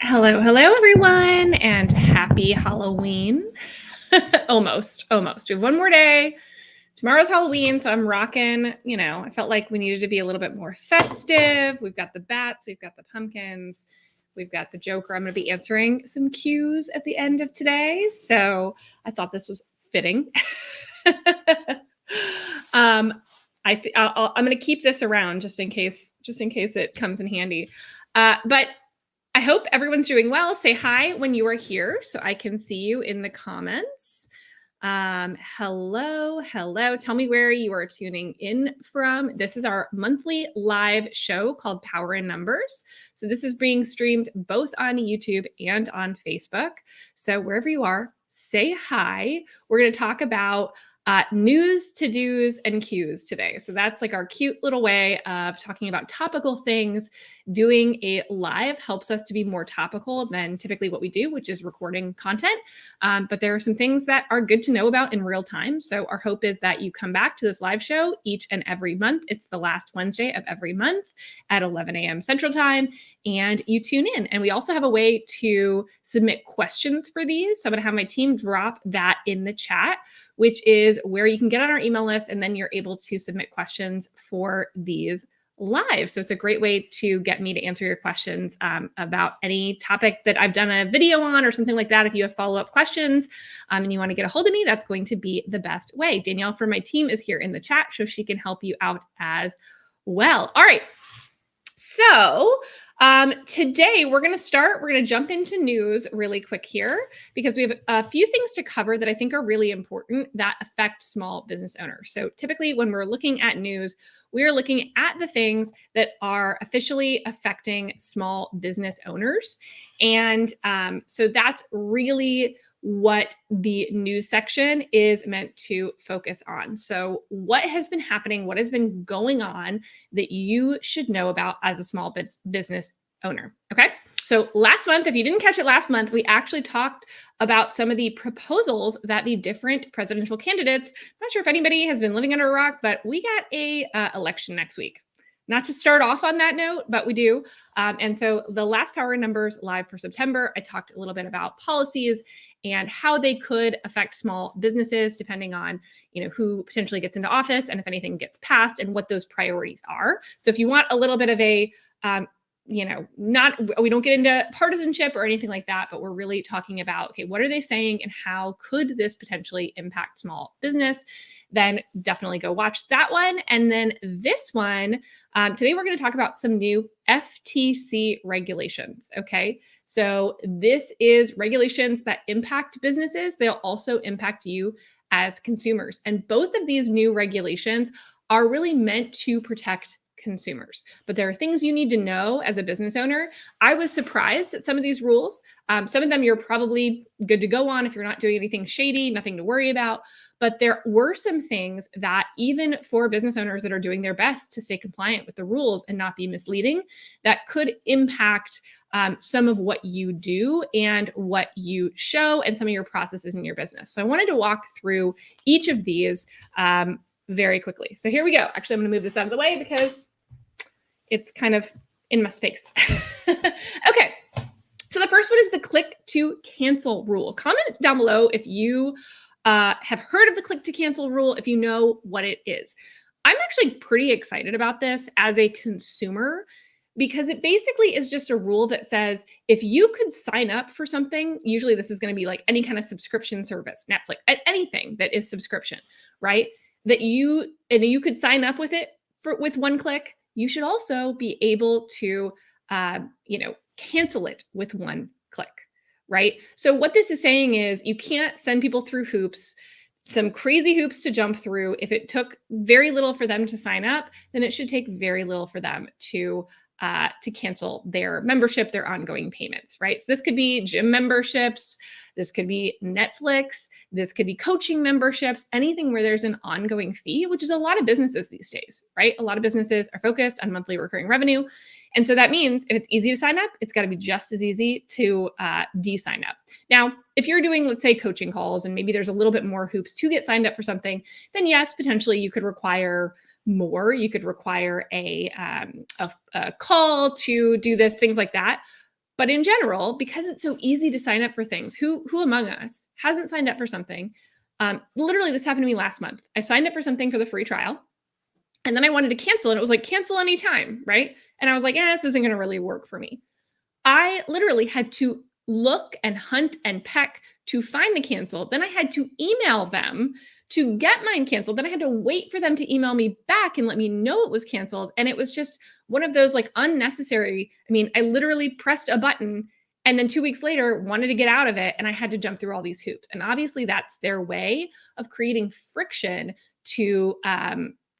Hello, everyone, and happy Halloween. Almost. We have one more day. Tomorrow's Halloween, so I'm rocking, I felt like we needed to be a little bit more festive. We've got the bats, we've got the pumpkins, we've got the Joker. I'm going to be answering some cues at the end of today, so I thought this was fitting. I'm going to keep this around just in case it comes in handy. But I hope everyone's doing well. Say hi when you are here so I can see you in the comments. Hello. Tell me where you are tuning in from. This is our monthly live show called Power in Numbers. So this is being streamed both on YouTube and on Facebook. So wherever you are, say hi. We're going to talk about news, to-dos, and cues today. So that's like our cute little way of talking about topical things. Doing a live helps us to be more topical than typically what we do, which is recording content. But there are some things that are good to know about in real time. So our hope is that you come back to this live show each and every month. It's the last Wednesday of every month at 11 a.m. Central Time, and you tune in. And we also have a way to submit questions for these. So I'm going to have my team drop that in the chat, which is where you can get on our email list, and then you're able to submit questions for these live. So it's a great way to get me to answer your questions about any topic that I've done a video on or something like that. If you have follow-up questions and you want to get a hold of me, that's going to be the best way. Danielle from my team is here in the chat, so she can help you out as well. All right. So today we're going to jump into news really quick here because we have a few things to cover that I think are really important that affect small business owners. So typically when we're looking at news, we are looking at the things that are officially affecting small business owners. And so that's really what the news section is meant to focus on. So what has been happening, what has been going on that you should know about as a small business owner. Okay. So last month, if you didn't catch it last month, we actually talked about some of the proposals that the different presidential candidates, I'm not sure if anybody has been living under a rock, but we got a election next week. Not to start off on that note, but we do. And so the last Power in Numbers live for September, I talked a little bit about policies and how they could affect small businesses depending on, who potentially gets into office and if anything gets passed and what those priorities are. So if you want a little bit of a, we don't get into partisanship or anything like that, but we're really talking about, okay, what are they saying and how could this potentially impact small business? Then definitely go watch that one. And then this one, today we're going to talk about some new FTC regulations. Okay. So this is regulations that impact businesses. They'll also impact you as consumers. And both of these new regulations are really meant to protect consumers. But there are things you need to know as a business owner. I was surprised at some of these rules. Some of them you're probably good to go on if you're not doing anything shady, nothing to worry about. But there were some things that even for business owners that are doing their best to stay compliant with the rules and not be misleading, that could impact some of what you do and what you show and some of your processes in your business. So I wanted to walk through each of these very quickly. So here we go. Actually, I'm going to move this out of the way because it's kind of in my space. Okay. So the first one is the click to cancel rule. Comment down below if you have heard of the click to cancel rule, if you know what it is. I'm actually pretty excited about this as a consumer because it basically is just a rule that says if you could sign up for something, usually this is going to be like any kind of subscription service, Netflix, anything that is subscription, right? That you could sign up with it with one click. You should also be able to, cancel it with one click, right? So what this is saying is you can't send people through hoops, some crazy hoops to jump through. If it took very little for them to sign up, then it should take very little for them to cancel their membership, their ongoing payments, right? So this could be gym memberships, this could be Netflix, this could be coaching memberships, anything where there's an ongoing fee, which is a lot of businesses these days, right? A lot of businesses are focused on monthly recurring revenue. And so that means if it's easy to sign up, it's got to be just as easy to de-sign up. Now, if you're doing, let's say, coaching calls and maybe there's a little bit more hoops to get signed up for something, then yes, potentially you could require more. You could require a call to do this, things like that. But in general, because it's so easy to sign up for things, who among us hasn't signed up for something? Literally, this happened to me last month. I signed up for something for the free trial, and then I wanted to cancel, and it was like, cancel anytime, right? And I was like, this isn't going to really work for me. I literally had to look and hunt and peck to find the cancel. Then I had to email them to get mine canceled. Then I had to wait for them to email me back and let me know it was canceled. And it was just one of those like unnecessary. I mean, I literally pressed a button and then 2 weeks later wanted to get out of it. And I had to jump through all these hoops. And obviously that's their way of creating friction to,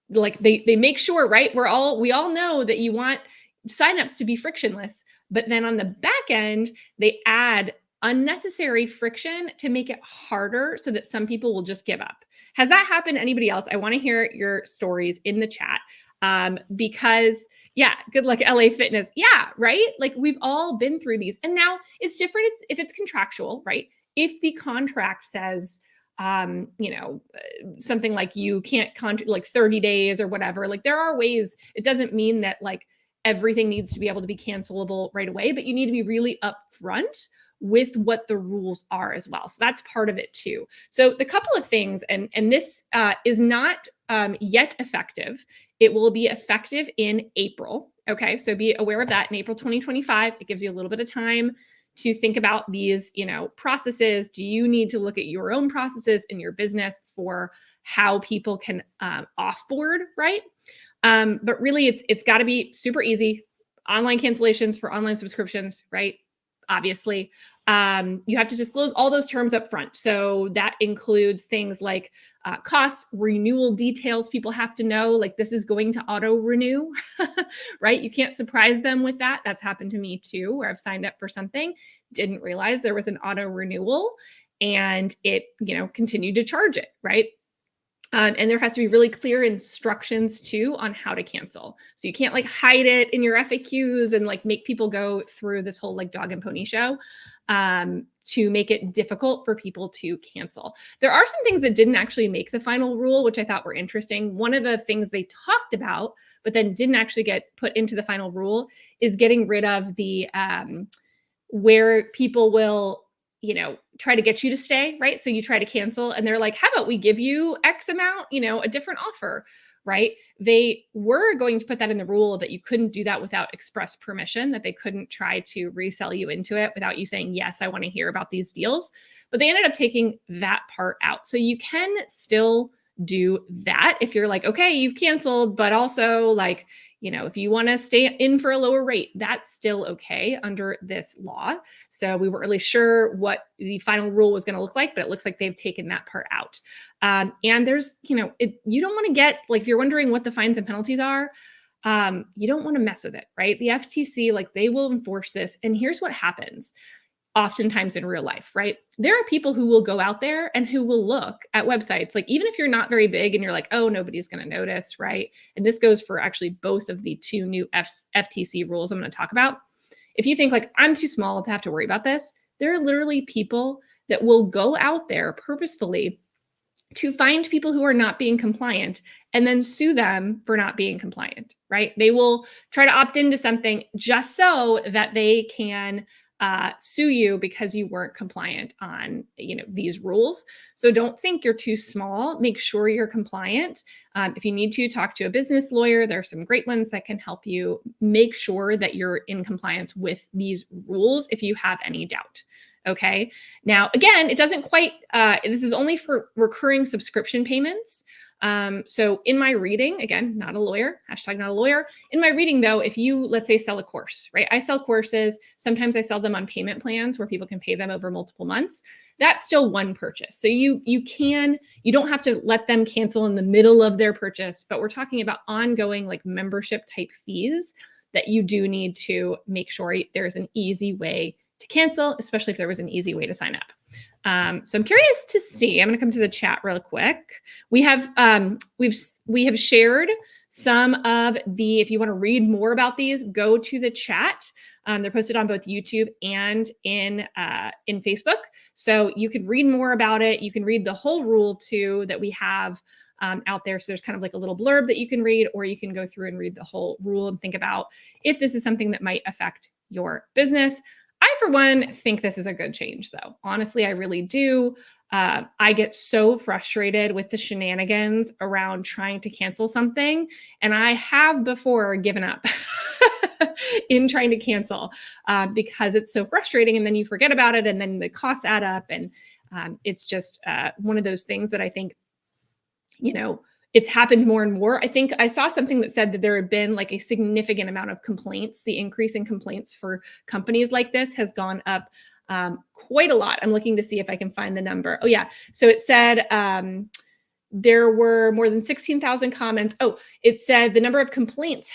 like they make sure, right? We all know that you want signups to be frictionless, but then on the back end, they add unnecessary friction to make it harder so that some people will just give up. Has that happened to anybody else? I want to hear your stories in the chat. Because yeah, good luck LA Fitness. Yeah, right? Like we've all been through these. And now it's different if it's contractual, right? If the contract says, something like you can't like 30 days or whatever, like there are ways. It doesn't mean that like everything needs to be able to be cancelable right away, but you need to be really upfront with what the rules are as well. So that's part of it too. So the couple of things, and this is not yet effective. It will be effective in April. Okay, so be aware of that in April 2025. It gives you a little bit of time to think about these, processes. Do you need to look at your own processes in your business for how people can offboard, right? But really, it's got to be super easy. Online cancellations for online subscriptions, right? Obviously, you have to disclose all those terms up front. So that includes things like costs, renewal details. People have to know, like this is going to auto renew, right? You can't surprise them with that. That's happened to me too, where I've signed up for something, didn't realize there was an auto renewal, and it, continued to charge it, right? And there has to be really clear instructions too on how to cancel. So you can't like hide it in your FAQs and like make people go through this whole like dog and pony show to make it difficult for people to cancel. There are some things that didn't actually make the final rule, which I thought were interesting. One of the things they talked about, but then didn't actually get put into the final rule, is getting rid of the where people will try to get you to stay, right? So you try to cancel and they're like, how about we give you X amount, a different offer, right? They were going to put that in the rule that you couldn't do that without express permission, that they couldn't try to resell you into it without you saying, yes, I want to hear about these deals. But they ended up taking that part out. So you can still do that if you're like, okay, you've canceled, but also like, if you want to stay in for a lower rate, that's still okay under this law. So we weren't really sure what the final rule was going to look like, but it looks like they've taken that part out. And there's, you don't want to get, like, if you're wondering what the fines and penalties are, you don't want to mess with it, right? The FTC, like, they will enforce this. And here's what happens. Oftentimes in real life, right? There are people who will go out there and who will look at websites, like even if you're not very big and you're like, oh, nobody's going to notice, right? And this goes for actually both of the two new FTC rules I'm going to talk about. If you think like, I'm too small to have to worry about this, there are literally people that will go out there purposefully to find people who are not being compliant and then sue them for not being compliant, right? They will try to opt into something just so that they can sue you because you weren't compliant on, these rules. So don't think you're too small. Make sure you're compliant. If you need to talk to a business lawyer, there are some great ones that can help you make sure that you're in compliance with these rules if you have any doubt. Okay. Now, again, it doesn't quite, this is only for recurring subscription payments. So in my reading, again, not a lawyer, hashtag not a lawyer. In my reading though, if you, let's say, sell a course, right? I sell courses. Sometimes I sell them on payment plans where people can pay them over multiple months. That's still one purchase. So you don't have to let them cancel in the middle of their purchase, but we're talking about ongoing like membership type fees that you do need to make sure there's an easy way to cancel, especially if there was an easy way to sign up. So I'm curious to see. I'm going to come to the chat real quick. We have shared some of the. If you want to read more about these, go to the chat. They're posted on both YouTube and in Facebook, so you can read more about it. You can read the whole rule too that we have out there. So there's kind of like a little blurb that you can read, or you can go through and read the whole rule and think about if this is something that might affect your business. I, for one, think this is a good change, though. Honestly, I really do. I get so frustrated with the shenanigans around trying to cancel something. And I have before given up in trying to cancel because it's so frustrating. And then you forget about it and then the costs add up. And it's just one of those things that I think, it's happened more and more. I think I saw something that said that there had been like a significant amount of complaints. The increase in complaints for companies like this has gone up quite a lot. I'm looking to see if I can find the number. Oh, yeah. So it said there were more than 16,000 comments. Oh, it said the number of complaints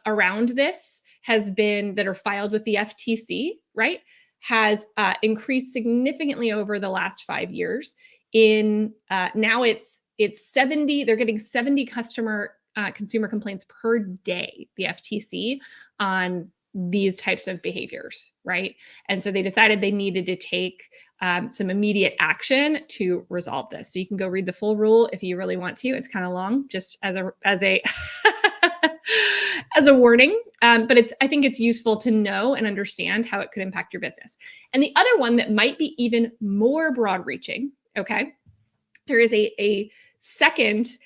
around this has been that are filed with the FTC, right? Has increased significantly over the last 5 years. Now it's 70. They're getting 70 consumer complaints per day, the FTC, on these types of behaviors, right? And so they decided they needed to take some immediate action to resolve this. So you can go read the full rule if you really want to. It's kind of long, just as a as a warning. But I think it's useful to know and understand how it could impact your business. And the other one that might be even more broad-reaching, okay? There is a second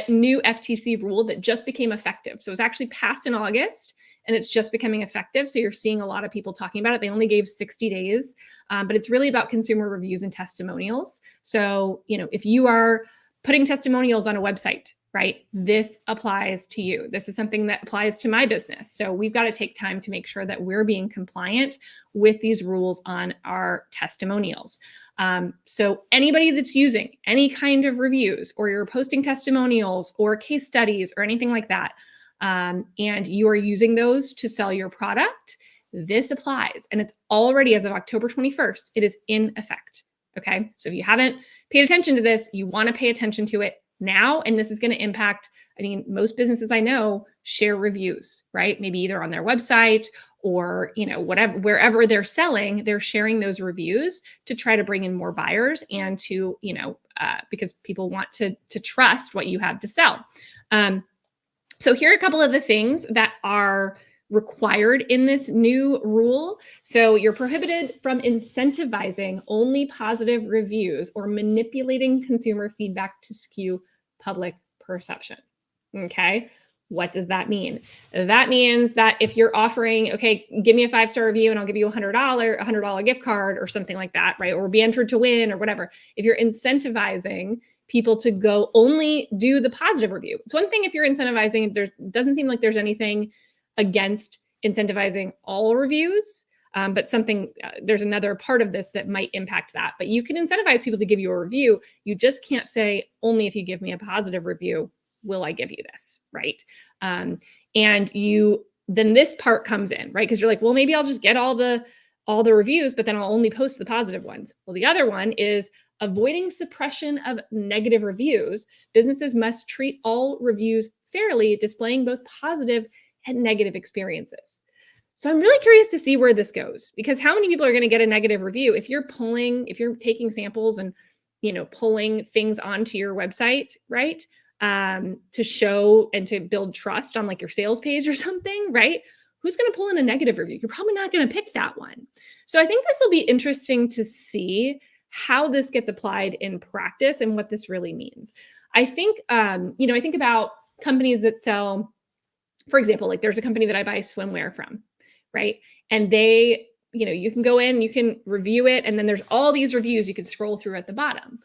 new FTC rule that just became effective. So it was actually passed in August and it's just becoming effective. So you're seeing a lot of people talking about it. They only gave 60 days, but it's really about consumer reviews and testimonials. So, if you are putting testimonials on a website, right, this applies to you. This is something that applies to my business. So we've got to take time to make sure that we're being compliant with these rules on our testimonials. So anybody that's using any kind of reviews or you're posting testimonials or case studies or anything like that, and you are using those to sell your product, this applies. And it's already, as of October 21st, it is in effect. Okay. So if you haven't paid attention to this, you want to pay attention to it now. And this is going to impact, most businesses I know share reviews, right? Maybe either on their website or, whatever, wherever they're selling, they're sharing those reviews to try to bring in more buyers and to, because people want to trust what you have to sell. So here are a couple of the things that are required in this new rule. So you're prohibited from incentivizing only positive reviews or manipulating consumer feedback to skew public perception. Okay. What does that mean? That means that if you're offering, okay, give me a 5-star review and I'll give you a $100 gift card or something like that, right? Or be entered to win or whatever. If you're incentivizing people to go only do the positive review. It's one thing if you're incentivizing, there doesn't seem like there's anything against incentivizing all reviews, but there's another part of this that might impact that. But you can incentivize people to give you a review. You just can't say, only if you give me a positive review will I give you this, right? And then this part comes in, right? Because you're like, well, maybe I'll just get all the reviews, but then I'll only post the positive ones. Well, the other one is avoiding suppression of negative reviews. Businesses must treat all reviews fairly, displaying both positive and negative experiences. So I'm really curious to see where this goes, because how many people are going to get a negative review if you're taking samples and, pulling things onto your website, right? To show and to build trust on like your sales page or something, right? Who's going to pull in a negative review? You're probably not going to pick that one. So I think this will be interesting to see how this gets applied in practice and what this really means. I think, I think about companies that sell, for example, like there's a company that I buy swimwear from, right? And they, you can go in, you can review it, and then there's all these reviews you can scroll through at the bottom.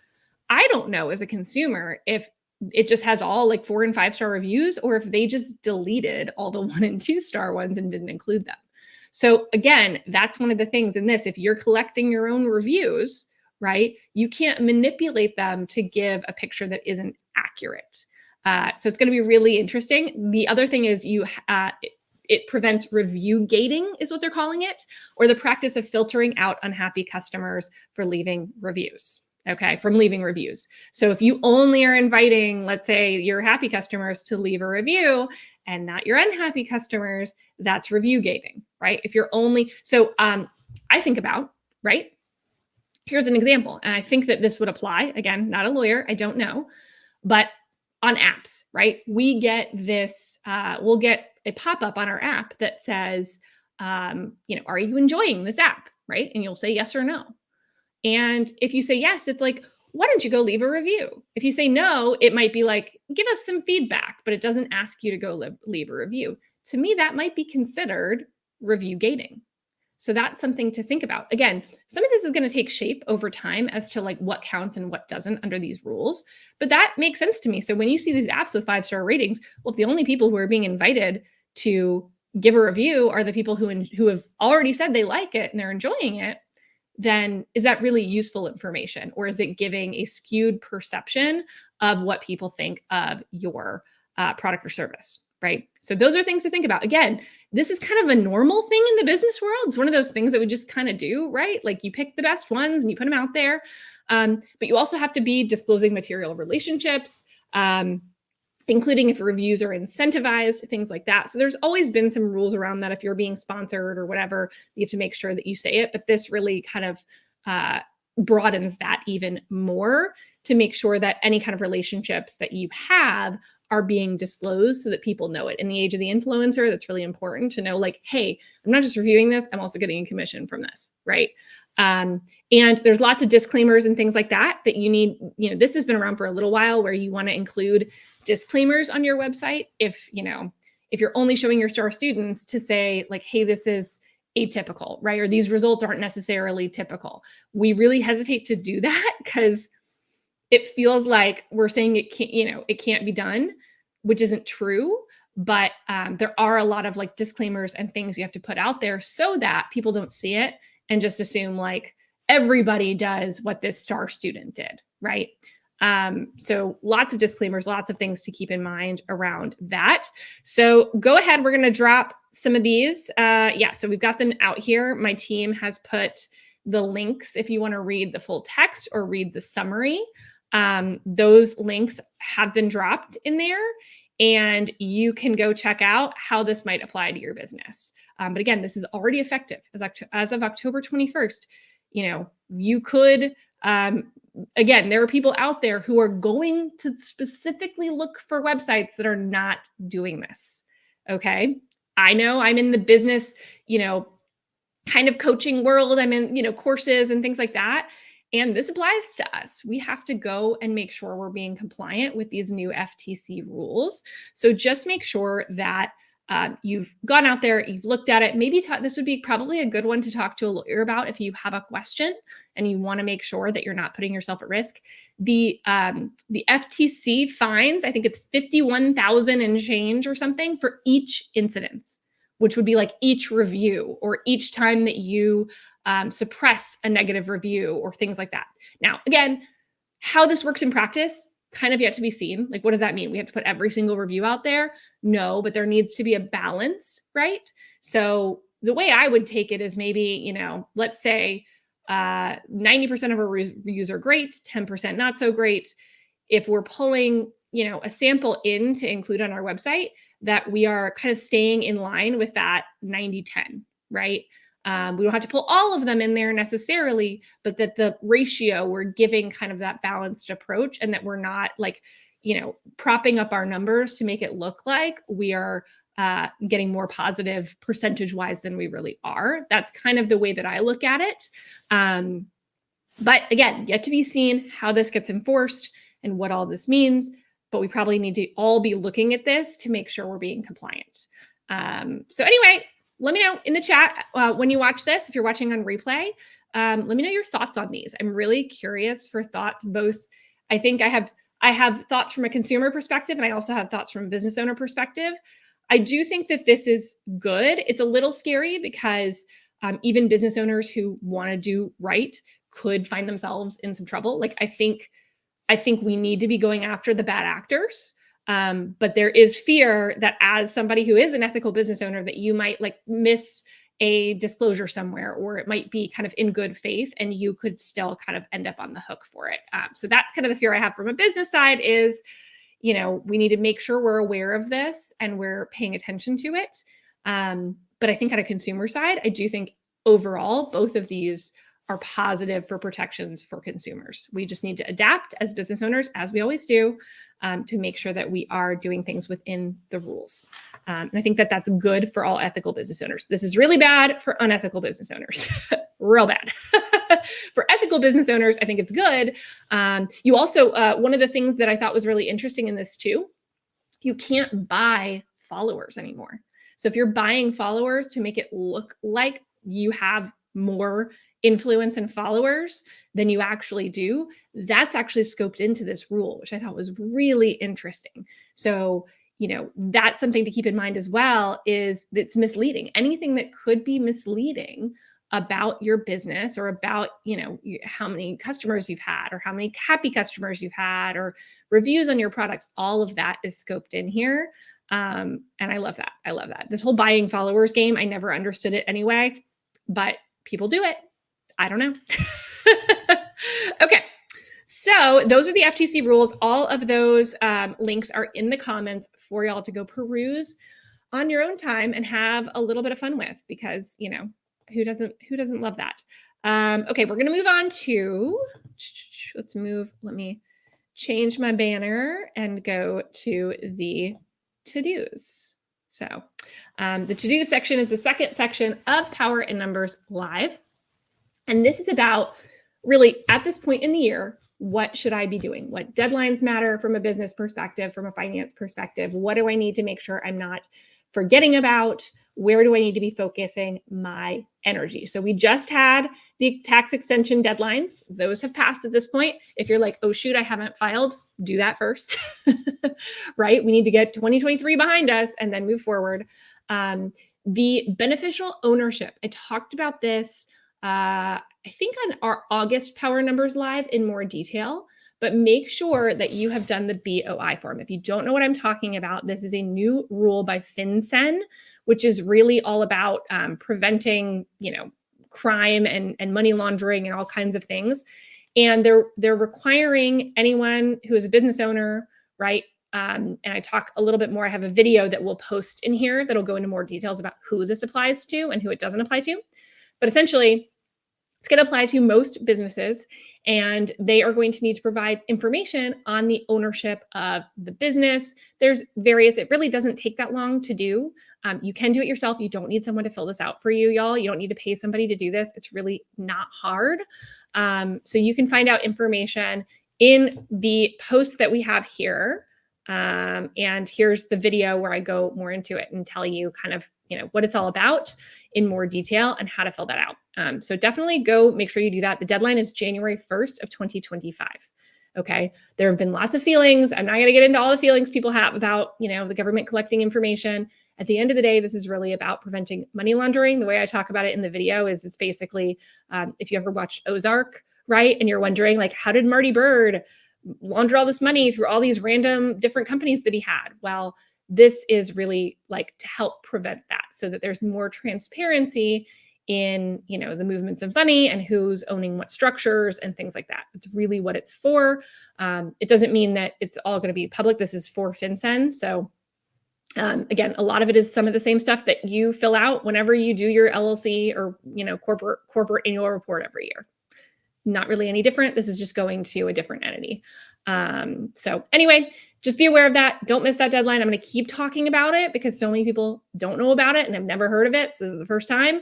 I don't know as a consumer if it just has all like 4 and 5-star reviews or if they just deleted all the 1 and 2-star ones and didn't include them. So again, that's one of the things in this. If you're collecting your own reviews, right, you can't manipulate them to give a picture that isn't accurate. So it's going to be really interesting. The other thing is it prevents review gating, is what they're calling it, or the practice of filtering out unhappy customers for leaving reviews. Okay, from leaving reviews. So if you only are inviting, let's say, your happy customers to leave a review and not your unhappy customers, that's review gating, right? If you're only, so I think about, right? Here's an example. And I think that this would apply. Again, not a lawyer, I don't know, but on apps, right? We get this, we'll get a pop-up on our app that says, Are you enjoying this app? Right. And you'll say yes or no. And if you say yes, it's like, why don't you go leave a review? If you say no, it might be like, give us some feedback, but it doesn't ask you to go leave a review. To me, that might be considered review gating. So that's something to think about. Again, some of this is going to take shape over time as to like what counts and what doesn't under these rules. But that makes sense to me. So when you see these apps with 5-star ratings, well, if the only people who are being invited to give a review are the people who have already said they like it and they're enjoying it, then is that really useful information? Or is it giving a skewed perception of what people think of your product or service, right? So those are things to think about. Again, this is kind of a normal thing in the business world. It's one of those things that we just kind of do, right? Like you pick the best ones and you put them out there. But you also have to be disclosing material relationships, including if reviews are incentivized, things like that. So there's always been some rules around that. If you're being sponsored or whatever, you have to make sure that you say it. But this really kind of broadens that even more to make sure that any kind of relationships that you have are being disclosed so that people know it. In the age of the influencer, that's really important to know, like, hey, I'm not just reviewing this, I'm also getting a commission from this, right? And there's lots of disclaimers and things like that you need. This has been around for a little while, where you want to include disclaimers on your website. If you're only showing your star students, to say like, hey, this is atypical, right? Or these results aren't necessarily typical. We really hesitate to do that because it feels like we're saying it can't be done, which isn't true. But there are a lot of like disclaimers and things you have to put out there so that people don't see it and just assume like everybody does what this star student did, right? So lots of disclaimers, lots of things to keep in mind around that. So go ahead, we're going to drop some of these. So we've got them out here. My team has put the links if you want to read the full text or read the summary. Those links have been dropped in there, and you can go check out how this might apply to your business. But again, this is already effective as of October 21st. You could, again, there are people out there who are going to specifically look for websites that are not doing this. Okay. I know I'm in the business, kind of coaching world. I'm in, courses and things like that. And this applies to us. We have to go and make sure we're being compliant with these new FTC rules. So just make sure that you've gone out there, you've looked at it. Maybe this would be probably a good one to talk to a lawyer about if you have a question and you want to make sure that you're not putting yourself at risk. The FTC fines, I think it's 51,000 and change or something for each incident, which would be like each review or each time that you suppress a negative review or things like that. Now, again, how this works in practice, kind of yet to be seen. Like, what does that mean? We have to put every single review out there? No, but there needs to be a balance, right? So the way I would take it is maybe, let's say 90% of our reviews are great, 10% not so great. If we're pulling, a sample in to include on our website, that we are kind of staying in line with that 90-10, right? We don't have to pull all of them in there necessarily, but that the ratio, we're giving kind of that balanced approach, and that we're not like, propping up our numbers to make it look like we are getting more positive percentage wise than we really are. That's kind of the way that I look at it. But again, yet to be seen how this gets enforced and what all this means. But we probably need to all be looking at this to make sure we're being compliant. So anyway, let me know in the chat when you watch this, if you're watching on replay, let me know your thoughts on these. I'm really curious for thoughts. Both, I think I have thoughts from a consumer perspective, and I also have thoughts from a business owner perspective. I do think that this is good. It's a little scary because even business owners who want to do right could find themselves in some trouble. Like, I think we need to be going after the bad actors. But there is fear that as somebody who is an ethical business owner, that you might like miss a disclosure somewhere, or it might be kind of in good faith and you could still kind of end up on the hook for it. So that's kind of the fear I have from a business side is, we need to make sure we're aware of this and we're paying attention to it. But I think on a consumer side, I do think overall, both of these are positive for protections for consumers. We just need to adapt as business owners, as we always do, to make sure that we are doing things within the rules. And I think that that's good for all ethical business owners. This is really bad for unethical business owners, real bad. For ethical business owners, I think it's good. You also, one of the things that I thought was really interesting in this too, you can't buy followers anymore. So if you're buying followers to make it look like you have more influence and followers than you actually do, that's actually scoped into this rule, which I thought was really interesting. So, that's something to keep in mind as well, is it's misleading. Anything that could be misleading about your business or about, how many customers you've had or how many happy customers you've had or reviews on your products, all of that is scoped in here. And I love that. I love that. This whole buying followers game, I never understood it anyway, but people do it. I don't know. Okay. So those are the FTC rules. All of those links are in the comments for y'all to go peruse on your own time and have a little bit of fun with, because, who doesn't love that? Okay, we're going to move on to, let me change my banner and go to the to-dos. So the to-do section is the second section of Power in Numbers Live. And this is about, really, at this point in the year, what should I be doing? What deadlines matter from a business perspective, from a finance perspective? What do I need to make sure I'm not forgetting about? Where do I need to be focusing my energy? So we just had the tax extension deadlines. Those have passed at this point. If you're like, oh, shoot, I haven't filed, do that first, right? We need to get 2023 behind us and then move forward. The beneficial ownership. I talked about this, I think on our August Power Numbers Live in more detail, but make sure that you have done the BOI form. If you don't know what I'm talking about, this is a new rule by FinCEN, which is really all about preventing, crime and money laundering and all kinds of things. And they're requiring anyone who is a business owner, right? And I talk a little bit more. I have a video that we'll post in here that'll go into more details about who this applies to and who it doesn't apply to. But essentially, it's going to apply to most businesses, and they are going to need to provide information on the ownership of the business. There's various, it really doesn't take that long to do. You can do it yourself. You don't need someone to fill this out for you, y'all. You don't need to pay somebody to do this. It's really not hard. So you can find out information in the post that we have here. And here's the video where I go more into it and tell you kind of, what it's all about in more detail and how to fill that out. So definitely go make sure you do that. The deadline is January 1st of 2025. Okay. There have been lots of feelings. I'm not going to get into all the feelings people have about, the government collecting information. At the end of the day, this is really about preventing money laundering. The way I talk about it in the video is it's basically, if you ever watched Ozark, right? And you're wondering, like, how did Marty Bird launder all this money through all these random different companies that he had? Well, this is really like to help prevent that, so that there's more transparency in, the movements of money and who's owning what structures and things like that. It's really what it's for. It doesn't mean that it's all going to be public. This is for FinCEN. So again, a lot of it is some of the same stuff that you fill out whenever you do your LLC or, corporate annual report every year. Not really any different. This is just going to a different entity. So anyway, just be aware of that. Don't miss that deadline. I'm going to keep talking about it because so many people don't know about it and have never heard of it. So this is the first time.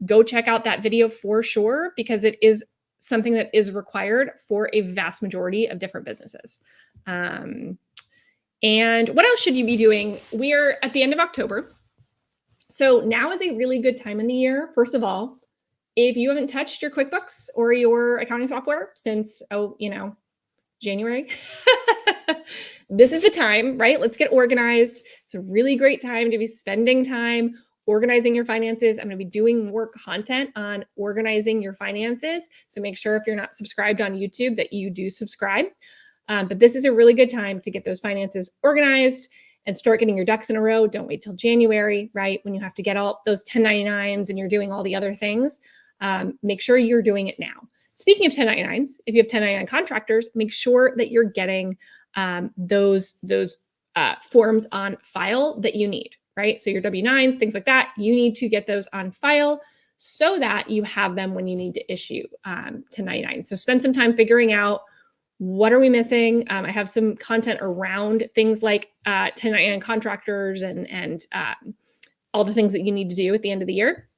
Go check out that video for sure, because it is something that is required for a vast majority of different businesses. And what else should you be doing? We are at the end of October. So now is a really good time in the year. First of all, if you haven't touched your QuickBooks or your accounting software since, January, this is the time, right? Let's get organized. It's a really great time to be spending time organizing your finances. I'm going to be doing more content on organizing your finances. So make sure if you're not subscribed on YouTube that you do subscribe. But this is a really good time to get those finances organized and start getting your ducks in a row. Don't wait till January, right? When you have to get all those 1099s and you're doing all the other things. Make sure you're doing it now. Speaking of 1099s, if you have 1099 contractors, make sure that you're getting those forms on file that you need, right? So your W-9s, things like that, you need to get those on file so that you have them when you need to issue 1099s. So spend some time figuring out What are we missing? I have some content around things like 1099 contractors and all the things that you need to do at the end of the year.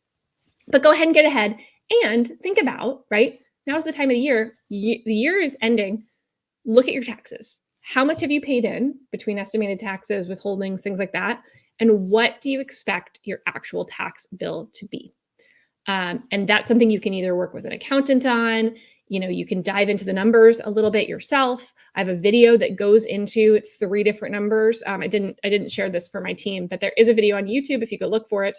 But go ahead and get ahead and think about, right? Now's the time of the year. The year is ending. Look at your taxes. How much have you paid in between estimated taxes, withholdings, things like that? And what do you expect your actual tax bill to be? And that's something you can either work with an accountant on. You can dive into the numbers a little bit yourself. I have a video that goes into 3 different numbers. I didn't share this for my team, but there is a video on YouTube if you go look for it,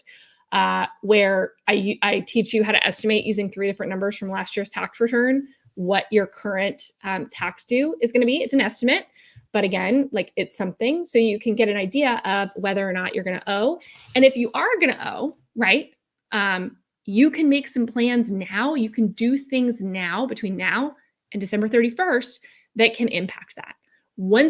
where I teach you how to estimate using 3 different numbers from last year's tax return, what your current tax due is going to be. It's an estimate, but again, like it's something, so you can get an idea of whether or not you're going to owe. And if you are going to owe, right, you can make some plans now. You can do things now between now and December 31st that can impact that.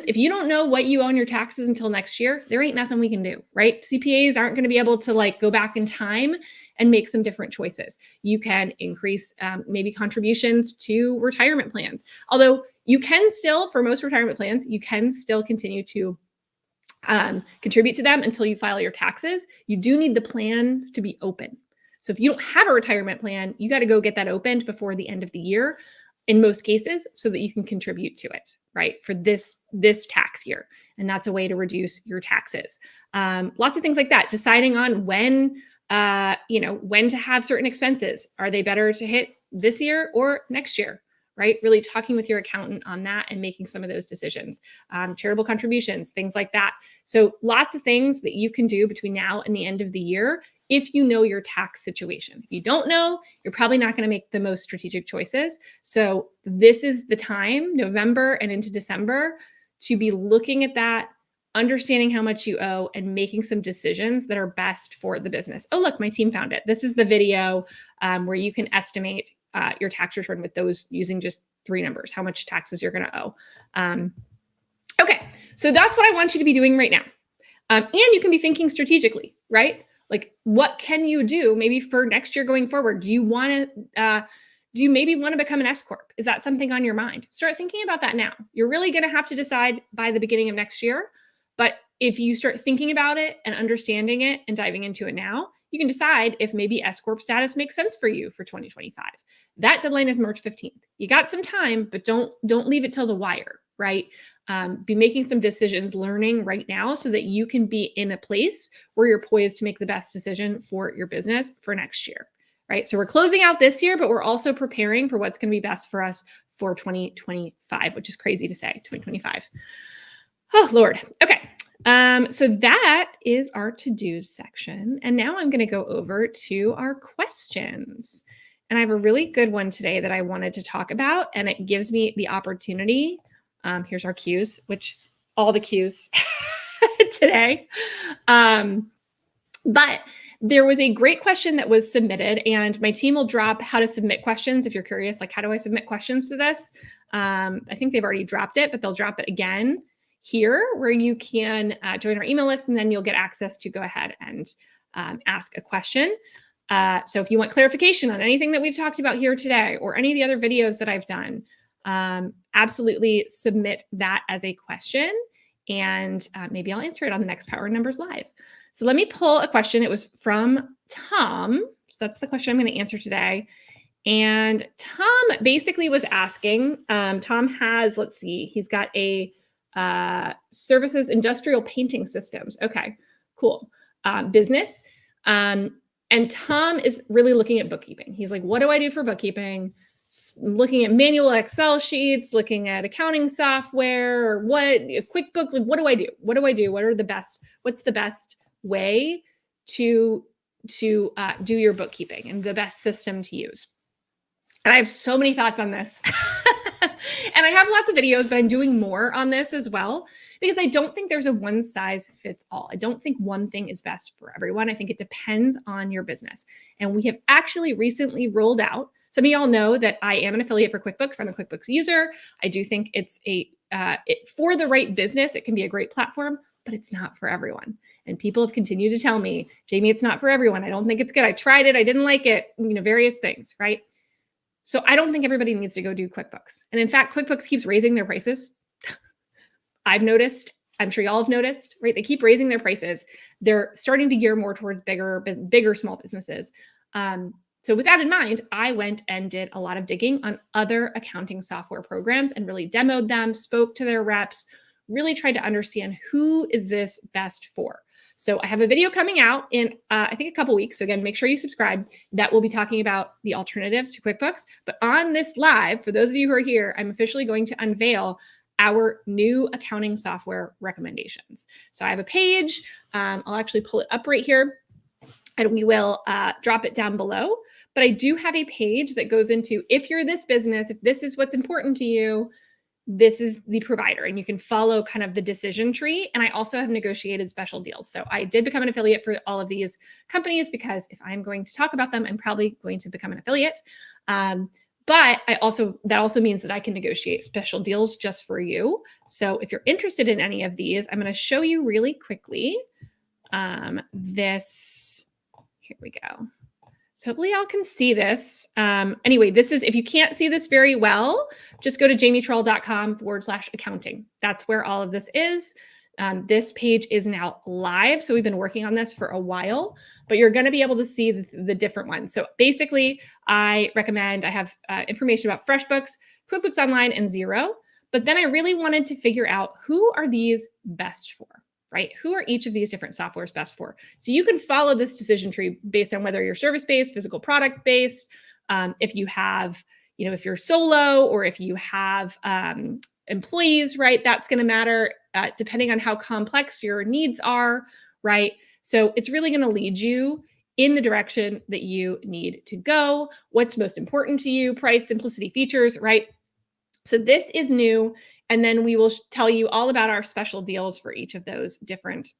If you don't know what you owe on your taxes until next year, there ain't nothing we can do, right? CPAs aren't going to be able to like go back in time and make some different choices. You can increase maybe contributions to retirement plans. Although you can still, for most retirement plans, you can still continue to contribute to them until you file your taxes. You do need the plans to be open. So if you don't have a retirement plan, you got to go get that opened before the end of the year in most cases so that you can contribute to it, right? For this tax year. And that's a way to reduce your taxes. Lots of things like that. Deciding on when to have certain expenses. Are they better to hit this year or next year, right? Really talking with your accountant on that and making some of those decisions. Charitable contributions, things like that. So lots of things that you can do between now and the end of the year if you know your tax situation. If you don't know, you're probably not going to make the most strategic choices. So this is the time, November and into December, to be looking at that, understanding how much you owe, and making some decisions that are best for the business. Oh, look, my team found it. This is the video where you can estimate your tax return with those using just 3 numbers, how much taxes you're going to owe. Okay, so that's what I want you to be doing right now. And you can be thinking strategically, right? Like, what can you do maybe for next year going forward? Do you maybe want to become an S Corp? Is that something on your mind? Start thinking about that now. You're really going to have to decide by the beginning of next year. But if you start thinking about it and understanding it and diving into it now, you can decide if maybe S Corp status makes sense for you for 2025. That deadline is March 15th. You got some time, but don't leave it till the wire, right? Be making some decisions, learning right now so that you can be in a place where you're poised to make the best decision for your business for next year, right? So we're closing out this year, but we're also preparing for what's going to be best for us for 2025, which is crazy to say, 2025. Oh, Lord. Okay. So that is our to-dos section. And now I'm going to go over to our questions. And I have a really good one today that I wanted to talk about, and it gives me the opportunity. Here's our cues, which all the cues today. But there was a great question that was submitted, and my team will drop how to submit questions. If you're curious, like, how do I submit questions to this? I think they've already dropped it, but they'll drop it again here where you can join our email list, and then you'll get access to go ahead and ask a question. So if you want clarification on anything that we've talked about here today or any of the other videos that I've done, absolutely submit that as a question, and maybe I'll answer it on the next Power Numbers Live. So let me pull a question. It was from Tom. So that's the question I'm going to answer today. And Tom basically was asking, Tom has, let's see, he's got a services industrial painting systems. Okay, cool. Business. And Tom is really looking at bookkeeping. He's like, what do I do for bookkeeping? Looking at manual Excel sheets, looking at accounting software, or QuickBooks, like, what do I do? What do I do? What's the best way to do your bookkeeping and the best system to use? And I have so many thoughts on this. And I have lots of videos, but I'm doing more on this as well, because I don't think there's a one size fits all. I don't think one thing is best for everyone. I think it depends on your business. And we have actually recently rolled out, some of y'all know that I am an affiliate for QuickBooks. I'm a QuickBooks user. I do think it's for the right business, it can be a great platform, but it's not for everyone. And people have continued to tell me, Jamie, it's not for everyone. I don't think it's good. I tried it. I didn't like it, various things, right? So I don't think everybody needs to go do QuickBooks. And in fact, QuickBooks keeps raising their prices. I've noticed, I'm sure y'all have noticed, right? They keep raising their prices. They're starting to gear more towards bigger small businesses. So with that in mind, I went and did a lot of digging on other accounting software programs and really demoed them, spoke to their reps, really tried to understand who is this best for. So I have a video coming out in, I think, a couple weeks. So again, make sure you subscribe. That will be talking about the alternatives to QuickBooks. But on this live, for those of you who are here, I'm officially going to unveil our new accounting software recommendations. So I have a page. I'll actually pull it up right here, and we will drop it down below. But I do have a page that goes into, if you're this business, if this is what's important to you, this is the provider, and you can follow kind of the decision tree. And I also have negotiated special deals. So I did become an affiliate for all of these companies because if I'm going to talk about them, I'm probably going to become an affiliate. But that also means that I can negotiate special deals just for you. So if you're interested in any of these, I'm going to show you really quickly this. Here we go. So hopefully y'all can see this. Anyway, this is, if you can't see this very well, just go to jamietrull.com/accounting. That's where all of this is. This page is now live. So we've been working on this for a while, but you're going to be able to see the different ones. So basically, I have information about FreshBooks, QuickBooks Online, and Xero. But then I really wanted to figure out, who are these best for? Right? Who are each of these different softwares best for? So you can follow this decision tree based on whether you're service-based, physical product-based, if you have, if you're solo, or if you have employees, right? That's going to matter depending on how complex your needs are, right? So it's really going to lead you in the direction that you need to go. What's most important to you? Price, simplicity, features, right? So this is new. And then we will tell you all about our special deals for each of those different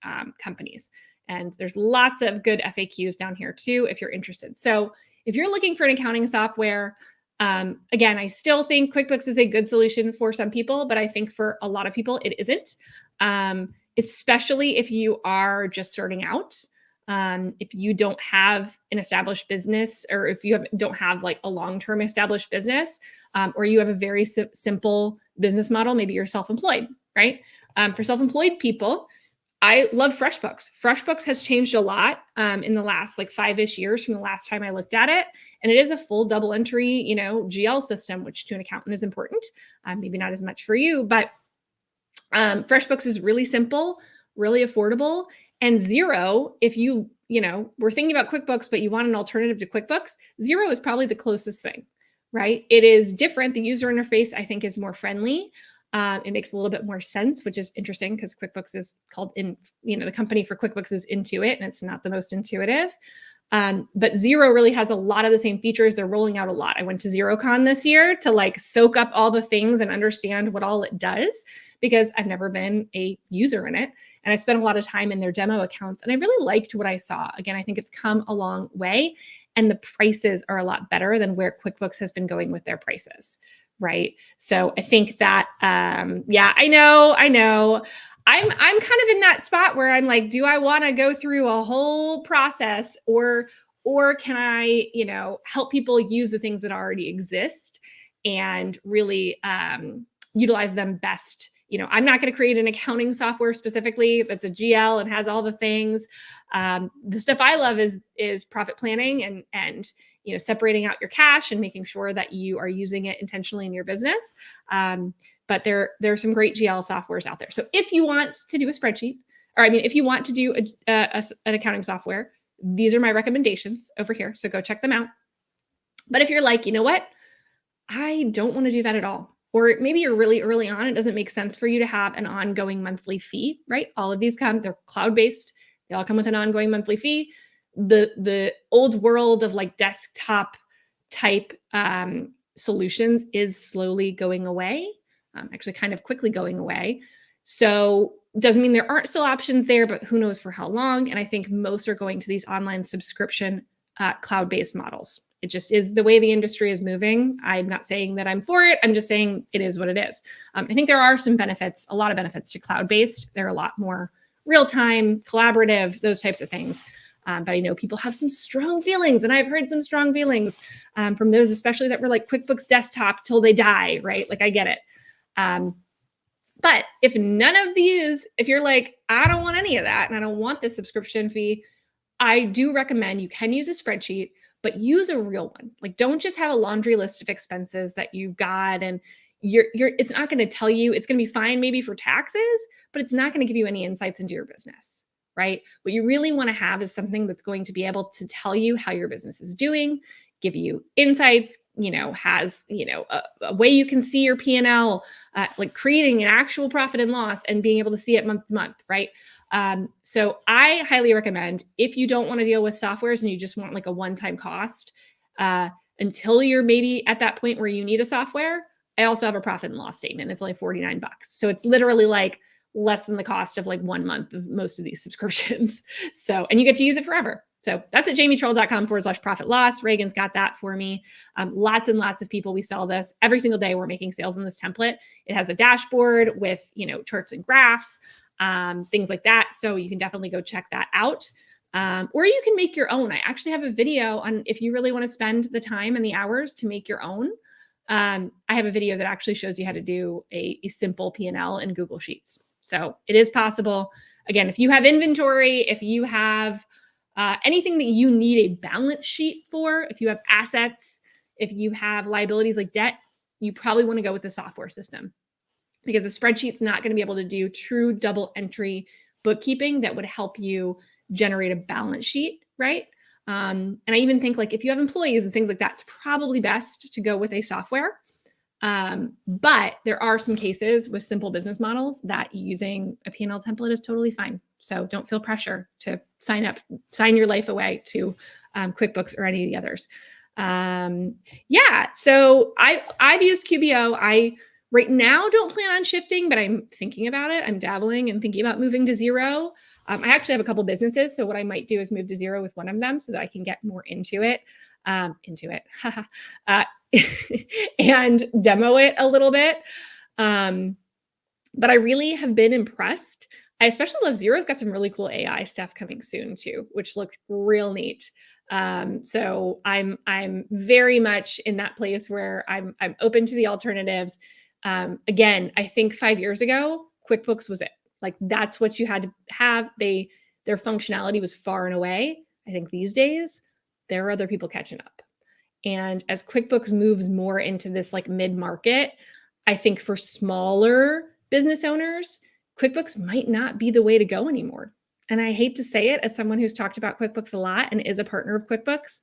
companies. And there's lots of good FAQs down here too, if you're interested. So if you're looking for an accounting software, again, I still think QuickBooks is a good solution for some people, but I think for a lot of people it isn't, especially if you are just starting out. If you don't have an established business, or if you don't have like a long-term established business, or you have a very simple business model, maybe you're self-employed, right? For self-employed people, I love FreshBooks. FreshBooks has changed a lot in the last like 5-ish years from the last time I looked at it. And it is a full double entry, GL system, which to an accountant is important. Maybe not as much for you, but FreshBooks is really simple, really affordable. And Xero, if you we're thinking about QuickBooks, but you want an alternative to QuickBooks, Xero is probably the closest thing, right? It is different. The user interface, I think, is more friendly. It makes a little bit more sense, which is interesting because QuickBooks is called the company for QuickBooks is Intuit, and it's not the most intuitive. But Xero really has a lot of the same features. They're rolling out a lot. I went to XeroCon this year to like soak up all the things and understand what all it does, because I've never been a user in it. And I spent a lot of time in their demo accounts, and I really liked what I saw. Again, I think it's come a long way, and the prices are a lot better than where QuickBooks has been going with their prices, right? So I think that, yeah, I know. I'm kind of in that spot where I'm like, do I want to go through a whole process, or can I, help people use the things that already exist and really utilize them best? I'm not going to create an accounting software specifically that's a GL and has all the things. The stuff I love is profit planning and separating out your cash and making sure that you are using it intentionally in your business. But there are some great GL softwares out there. So if you want to do a spreadsheet, if you want to do an accounting software, these are my recommendations over here. So go check them out. But if you're like, you know what, I don't want to do that at all. Or maybe you're really early on, it doesn't make sense for you to have an ongoing monthly fee, right? All of these they're cloud-based. They all come with an ongoing monthly fee. The old world of like desktop type solutions is slowly going away, actually kind of quickly going away. So doesn't mean there aren't still options there, but who knows for how long. And I think most are going to these online subscription cloud-based models. It just is the way the industry is moving. I'm not saying that I'm for it. I'm just saying it is what it is. I think there are some benefits, a lot of benefits to cloud-based. They're a lot more real-time, collaborative, those types of things. But I know people have some strong feelings, and I've heard some strong feelings from those, especially that were like QuickBooks Desktop till they die, right? Like I get it. But if none of these, if you're like, I don't want any of that and I don't want this subscription fee, I do recommend you can use a spreadsheet, but use a real one. Like don't just have a laundry list of expenses that you got and it's not going to tell you, it's going to be fine maybe for taxes, but it's not going to give you any insights into your business, right? What you really want to have is something that's going to be able to tell you how your business is doing, give you insights, has, a way you can see your P&L, like creating an actual profit and loss and being able to see it month to month, right? So I highly recommend if you don't want to deal with softwares and you just want like a one-time cost, until you're maybe at that point where you need a software, I also have a profit and loss statement. It's only $49. So it's literally like less than the cost of like 1 month of most of these subscriptions. So, and you get to use it forever. So that's at jamietrull.com/profit loss. Reagan's got that for me. Lots and lots of people, we sell this every single day. We're making sales in this template. It has a dashboard with, charts and graphs, things like that. So you can definitely go check that out. Or you can make your own. I actually have a video on if you really want to spend the time and the hours to make your own. I have a video that actually shows you how to do a simple P&L in Google Sheets. So it is possible. Again, if you have inventory, if you have anything that you need a balance sheet for, if you have assets, if you have liabilities like debt, you probably want to go with the software system because the spreadsheet's not going to be able to do true double entry bookkeeping that would help you generate a balance sheet, right? And I even think like if you have employees and things like that, it's probably best to go with a software. But there are some cases with simple business models that using a P&L template is totally fine. So don't feel pressure to sign your life away to QuickBooks or any of the others. So I've used QBO. I right now don't plan on shifting, but I'm thinking about it. I'm dabbling and thinking about moving to Xero. I actually have a couple businesses. So what I might do is move to Xero with one of them so that I can get more into it, and demo it a little bit. But I really have been impressed. I especially love Xero's got some really cool AI stuff coming soon too, which looked real neat. So I'm very much in that place where I'm open to the alternatives. Again, I think 5 years ago, QuickBooks was it. Like that's what you had to have. Their functionality was far and away. I think these days there are other people catching up. And as QuickBooks moves more into this like mid-market, I think for smaller business owners, QuickBooks might not be the way to go anymore. And I hate to say it as someone who's talked about QuickBooks a lot and is a partner of QuickBooks.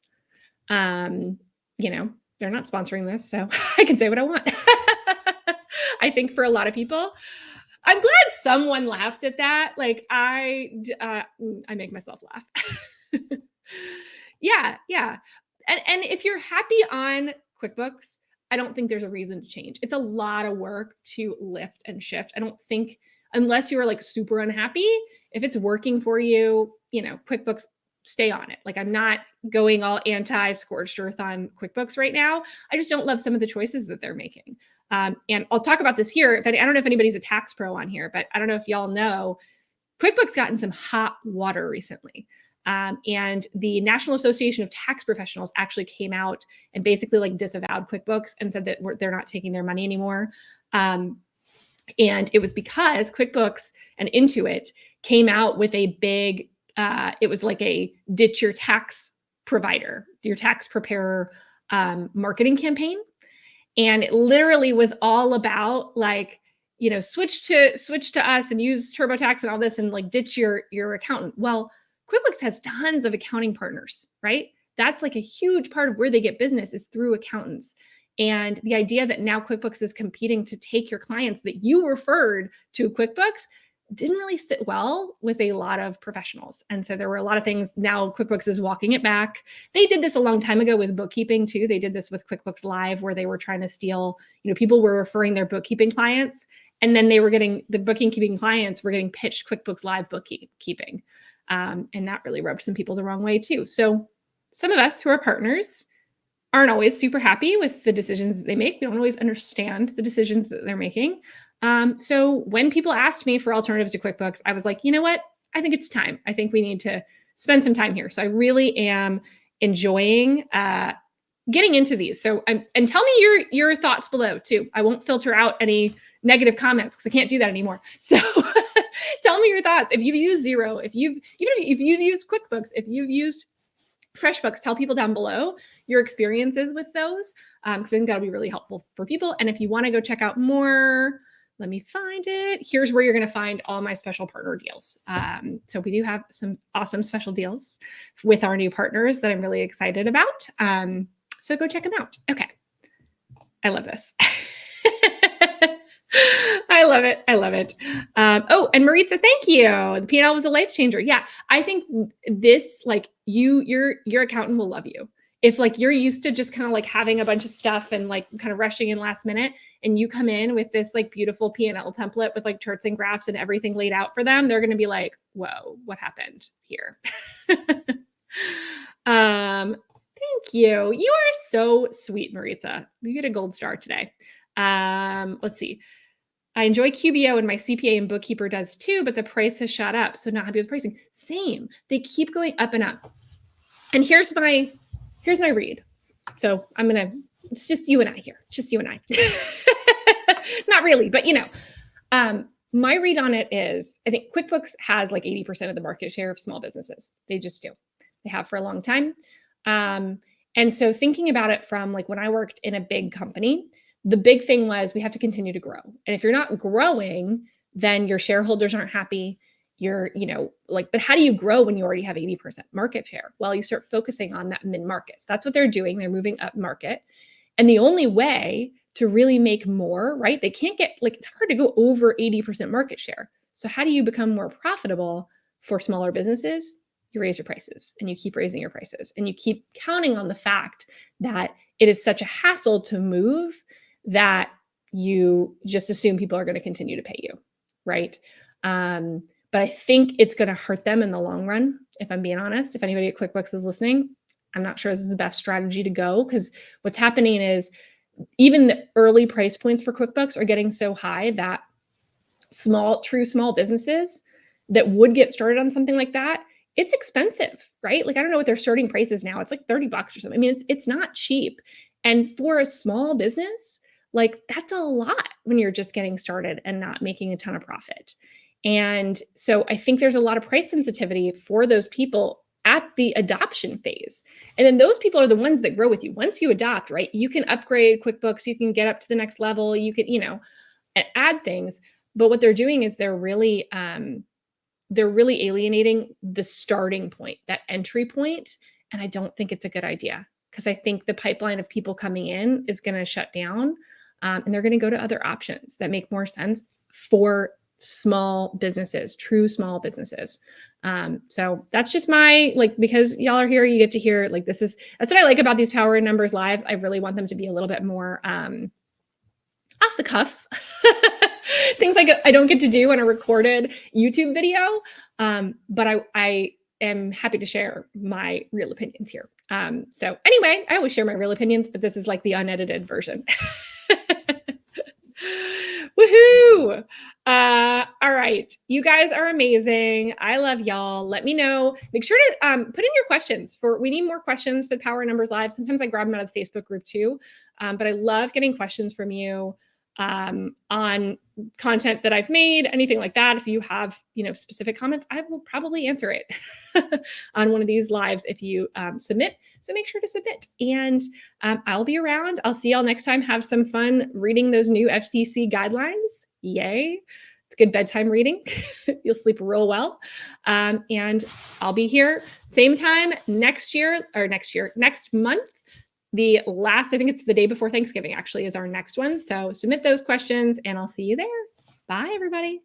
They're not sponsoring this, so I can say what I want. I think for a lot of people, I'm glad someone laughed at that. Like I make myself laugh. Yeah. And if you're happy on QuickBooks, I don't think there's a reason to change. It's a lot of work to lift and shift. I don't think, unless you are like super unhappy, if it's working for you, QuickBooks, stay on it. Like I'm not going all anti-scorched earth on QuickBooks right now. I just don't love some of the choices that they're making. And I'll talk about this here. I don't know if anybody's a tax pro on here, but I don't know if y'all know, QuickBooks got in some hot water recently. And the National Association of Tax Professionals actually came out and basically like disavowed QuickBooks and said that they're not taking their money anymore. And it was because QuickBooks and Intuit came out with a big, it was like a ditch your tax provider, your tax preparer marketing campaign. And it literally was all about like, switch to us and use TurboTax and all this and like ditch your accountant. Well, QuickBooks has tons of accounting partners, right? That's like a huge part of where they get business is through accountants. And the idea that now QuickBooks is competing to take your clients that you referred to QuickBooks didn't really sit well with a lot of professionals. And so there were a lot of things. Now QuickBooks is walking it back. They did this a long time ago with bookkeeping too. They did this with QuickBooks Live where they were trying to steal, people were referring their bookkeeping clients and then they were getting the bookkeeping clients were getting pitched QuickBooks Live bookkeeping. And that really rubbed some people the wrong way too. So some of us who are partners aren't always super happy with the decisions that they make. We don't always understand the decisions that they're making. So when people asked me for alternatives to QuickBooks, I was like, you know what? I think it's time. I think we need to spend some time here. So I really am enjoying getting into these. So and tell me your thoughts below too. I won't filter out any negative comments because I can't do that anymore. So tell me your thoughts. If you've used Xero, if you've used QuickBooks, if you've used FreshBooks, tell people down below your experiences with those, because I think that'll be really helpful for people. And if you want to go check out more, let me find it. Here's where you're going to find all my special partner deals. So we do have some awesome special deals with our new partners that I'm really excited about. So go check them out. Okay. I love this. I love it. I love it. Oh, and Maritza, thank you. The P&L was a life changer. Yeah. I think this, like your accountant will love you. If like you're used to just kind of like having a bunch of stuff and like kind of rushing in last minute, and you come in with this like beautiful P&L template with like charts and graphs and everything laid out for them, they're going to be like, whoa, what happened here? Thank you. You are so sweet, Maritza. You get a gold star today. Let's see. I enjoy QBO and my CPA and bookkeeper does too, but the price has shot up. So not happy with pricing. Same. They keep going up and up. And here's my read. So it's just you and I here. It's just you and I. Not really, but my read on it is I think QuickBooks has like 80% of the market share of small businesses. They just do. They have for a long time. And so thinking about it from like when I worked in a big company, the big thing was we have to continue to grow. And if you're not growing, then your shareholders aren't happy. But how do you grow when you already have 80% market share? Well, you start focusing on that mid-market. So that's what they're doing. They're moving up market. And the only way to really make more, right? They can't get it's hard to go over 80% market share. So how do you become more profitable for smaller businesses? You raise your prices and you keep raising your prices and you keep counting on the fact that it is such a hassle to move that you just assume people are going to continue to pay you, right? But I think it's going to hurt them in the long run, if I'm being honest. If anybody at QuickBooks is listening, I'm not sure this is the best strategy to go, because what's happening is even the early price points for QuickBooks are getting so high that true small businesses that would get started on something like that, it's expensive, right? Like, I don't know what their starting price is now. It's like $30 or something. I mean, it's not cheap. And for a small business, like that's a lot when you're just getting started and not making a ton of profit. And so I think there's a lot of price sensitivity for those people at the adoption phase. And then those people are the ones that grow with you. Once you adopt, right, you can upgrade QuickBooks, you can get up to the next level, you can, add things. But what they're doing is they're really alienating the starting point, that entry point. And I don't think it's a good idea, because I think the pipeline of people coming in is going to shut down, and they're going to go to other options that make more sense for small businesses, true small businesses. So that's just my, because y'all are here, you get to hear, that's what I like about these Power in Numbers lives. I really want them to be a little bit more off the cuff. Things I don't get to do on a recorded YouTube video. But I am happy to share my real opinions here. So anyway, I always share my real opinions, but this is like the unedited version. Woohoo! All right. You guys are amazing. I love y'all. Let me know. Make sure to put in your questions. We need more questions for the Power in Numbers Live. Sometimes I grab them out of the Facebook group too. But I love getting questions from you on content that I've made, anything like that. If you have, specific comments, I will probably answer it on one of these lives if you submit. So make sure to submit, and I'll be around. I'll see y'all next time. Have some fun reading those new FTC guidelines. Yay. It's good bedtime reading. You'll sleep real well. And I'll be here same time next month. I think it's the day before Thanksgiving actually is our next one. So submit those questions and I'll see you there. Bye, everybody.